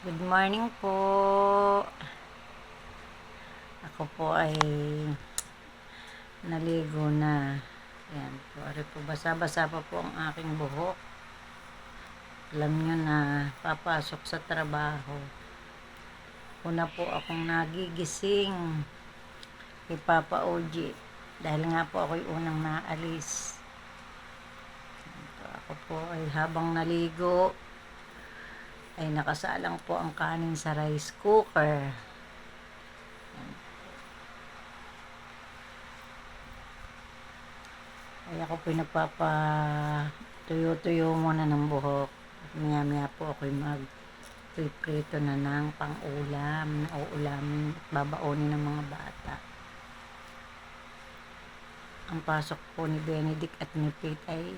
Good morning po. Ako po ay naligo na. Ayan po. Ari po, basa-basa pa po ang aking buhok. Alam nyo na, papasok sa trabaho. Una po akong nagigising kay Papa OG. Dahil nga po ako'y unang naalis. Ako po ay habang naligo, ay nakasalang po ang kanin sa rice cooker. Ay ako po nagpapatuyo-tuyo muna ng buhok. At maya-maya po ako'y mag-prito na ng pang-ulam na uulamin at babaonin ng mga bata. Ang pasok po ni Benedict at ni Faith ay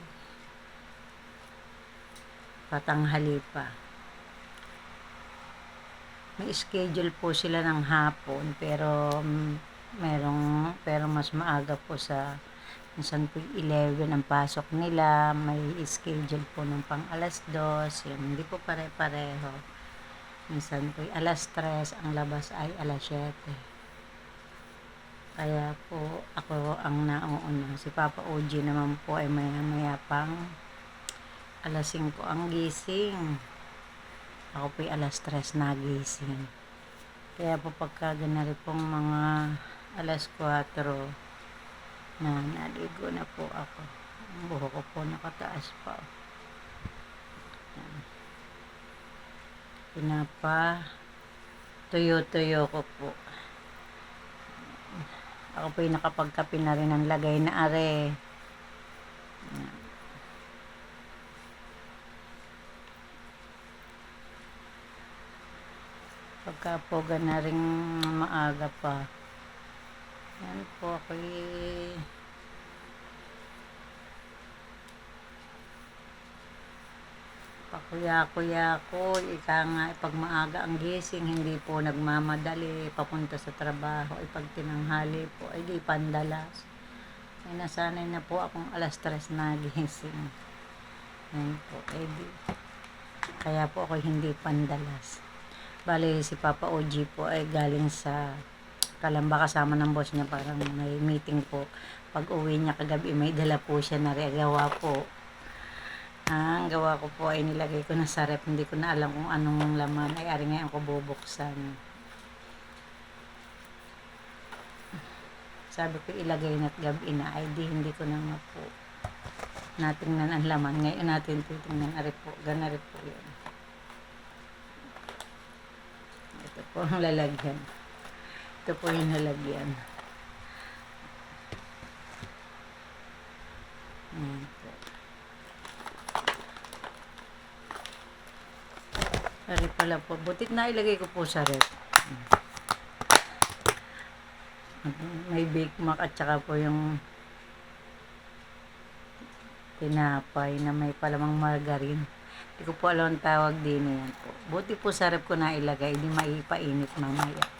patanghali pa. May schedule po sila ng hapon pero mas maaga po sa minsan po 11 ang pasok nila, may schedule po ng pang alas 2, yun, hindi po pare-pareho. Minsan po alas 3, ang labas ay alas 7. Kaya po ako ang nauuna. Si Papa OG naman po ay maya-maya pang alas 5 ang gising. Ako po ay alas 3 nagising. Kaya po pagka ganari pong mga alas 4 na naligo na po ako. Ang buhok ko po nakataas pa. Tuyo-tuyo ko po. Ako po yung nakapagkape na rin ang lagay na are. Pagka po ganaring maaga pa. Yan po ako pakuya-kuya ko. Ika nga, pag maaga ang gising, hindi po nagmamadali papunta sa trabaho. Pag tinanghali po, ay di pandalas. Ay nasanay na po akong alas 3 na gising. Yan po, kaya po ako hindi pandalas. Bali, si Papa OG po ay galing sa Kalamba kasama ng boss niya, parang may meeting po. Pag uwi niya kagabi, may dala po siya na gawa po. Ang gawa ko po ay nilagay ko na sa rep. Hindi ko na alam kung anong laman. Ay ari ngayon ko bubuksan. Sabi ko ilagay na't gabi na. Ay hindi ko na po natingnan ang laman. Ngayon natin titingnan. Ari po, ganari po yun. Ito po ang lalagyan. Ito po yung lalagyan. Ayan po. Ari pala po. Butit na ilagay ko po sa rep. May Bake Mac at saka po yung tinapay na may palamang margarine. Hindi ko po alam ang tawag din yan po. Buti po sa rep ko na ilagay. Hindi maipainit mamaya.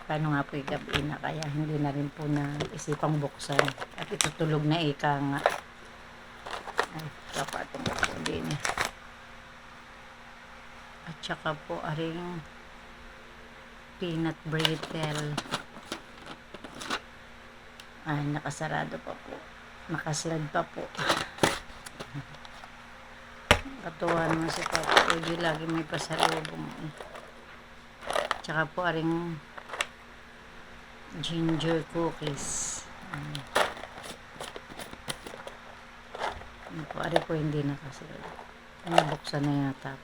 Paano nga po gabi na, kaya hindi na rin po na isipang buksan. At itutulog na ika nga. Ay, kapatong po din eh. At saka po aring peanut brittle. Ay, nakasarado pa po. Nakaslad pa po. Katuwa naman si Papa Uji, lagi may pasalubong. At saka po aring ginger cookies. Po, ari po hindi nakasilad. Nabuksan na yata.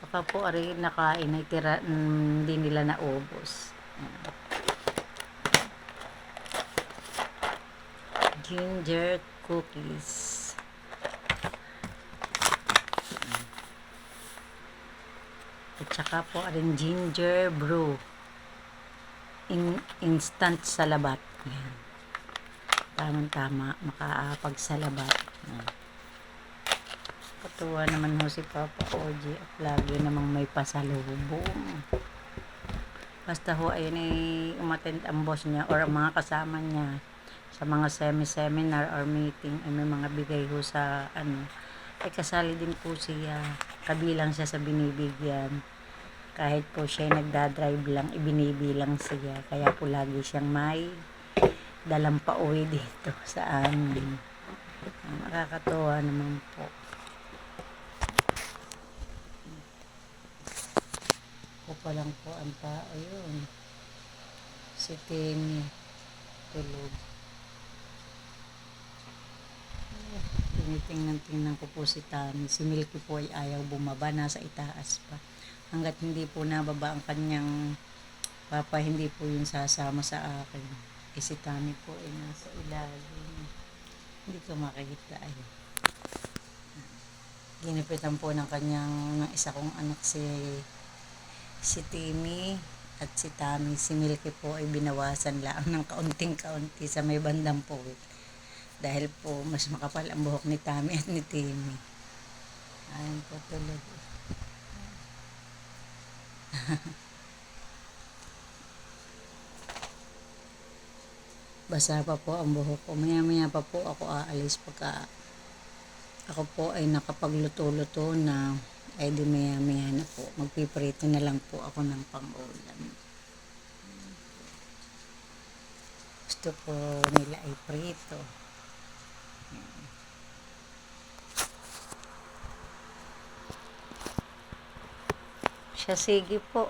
Baka po ari nakain ay tira, hindi nila naubos. Ginger cookies. At saka po aring ginger brew. Instant salabat. Ayan. Tamang-tama, makapagsalabat. Katuwa naman ho si Papa OG at lagi namang may pasalubong. Basta ho ayun ay umattend ang boss niya or ang mga kasama niya sa mga seminar or meeting, ay may mga bigay ho sa ay kasali din po siya, kabilang siya sa binibigyan. Kahit po siya nagdadrive lang, ibinibilang siya. Kaya po lagi siyang may dalang pauwi dito sa amin. Nakakatuwa naman po. Ako pa lang po ang tao yun. Si Timmy tulog. Tinitingnan ko po si Tami. Si Milky po ay ayaw bumaba, nasa itaas pa. Hanggat hindi po nababa ang kanyang papa, hindi po yun sasama sa akin. Eh si Tami po ay nasa ilalim. Hindi ko makikita ay. Ginipitan po ng kanyang isa kong anak si Timmy at si Tami. Si Milky po ay binawasan lang ng kaunting-kaunti sa may bandang po. Dahil po mas makapal ang buhok ni Tami at ni Timmy. Ayun po tulog. Basa pa po ang buhok ko. Maya-maya pa po ako aalis pagka ako po ay nakapagluto-luto na. Ay di maya-maya na po. Magpiprito na lang po ako ng pang-ulam. Gusto po nila ay prito. Siya, sige po.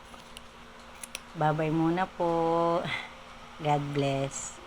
Babay muna po. God bless.